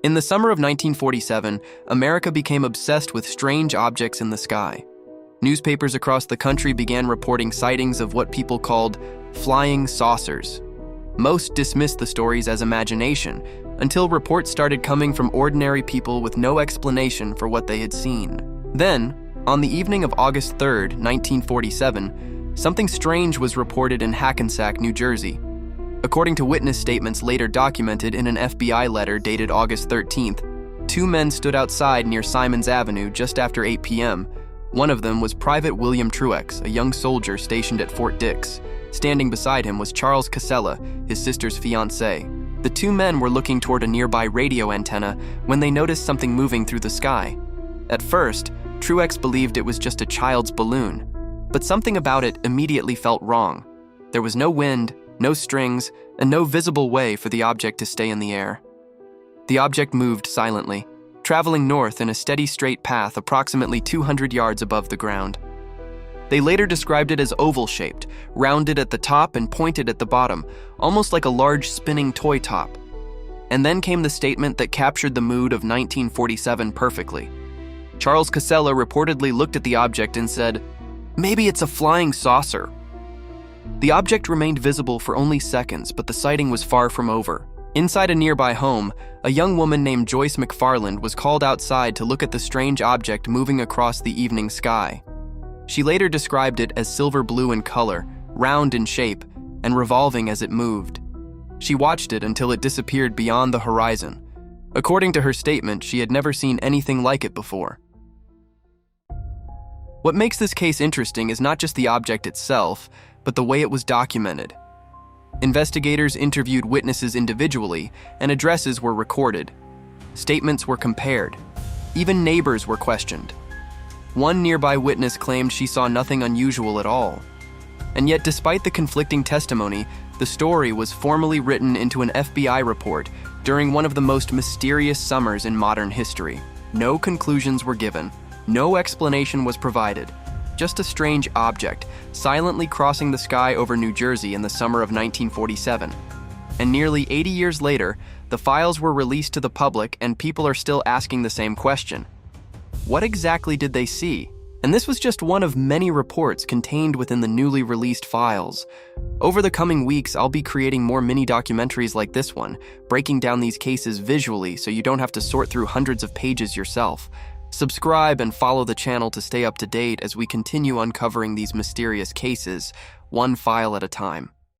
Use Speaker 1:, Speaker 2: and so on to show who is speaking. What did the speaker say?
Speaker 1: In the summer of 1947, America became obsessed with strange objects in the sky. Newspapers across the country began reporting sightings of what people called flying saucers. Most dismissed the stories as imagination, until reports started coming from ordinary people with no explanation for what they had seen. Then, on the evening of August 3, 1947, something strange was reported in Hackensack, New Jersey. According to witness statements later documented in an FBI letter dated August 13th, two men stood outside near Simons Avenue just after 8 p.m. One of them was Private William Truex, a young soldier stationed at Fort Dix. Standing beside him was Charles Casella, his sister's fiancé. The two men were looking toward a nearby radio antenna when they noticed something moving through the sky. At first, Truex believed it was just a child's balloon, but something about it immediately felt wrong. There was no wind, no strings, and no visible way for the object to stay in the air. The object moved silently, traveling north in a steady straight path approximately 200 yards above the ground. They later described it as oval-shaped, rounded at the top and pointed at the bottom, almost like a large spinning toy top. And then came the statement that captured the mood of 1947 perfectly. Charles Casella reportedly looked at the object and said, "Maybe it's a flying saucer." The object remained visible for only seconds, but the sighting was far from over. Inside a nearby home, a young woman named Joyce McFarland was called outside to look at the strange object moving across the evening sky. She later described it as silver blue in color, round in shape, and revolving as it moved. She watched it until it disappeared beyond the horizon. According to her statement, she had never seen anything like it before. What makes this case interesting is not just the object itself, but the way it was documented. Investigators interviewed witnesses individually, and addresses were recorded. Statements were compared. Even neighbors were questioned. One nearby witness claimed she saw nothing unusual at all. And yet, despite the conflicting testimony, the story was formally written into an FBI report during one of the most mysterious summers in modern history. No conclusions were given. No explanation was provided. Just a strange object, silently crossing the sky over New Jersey in the summer of 1947. And nearly 80 years later, the files were released to the public and people are still asking the same question. What exactly did they see? And this was just one of many reports contained within the newly released files. Over the coming weeks, I'll be creating more mini documentaries like this one, breaking down these cases visually so you don't have to sort through hundreds of pages yourself. Subscribe and follow the channel to stay up to date as we continue uncovering these mysterious cases, one file at a time.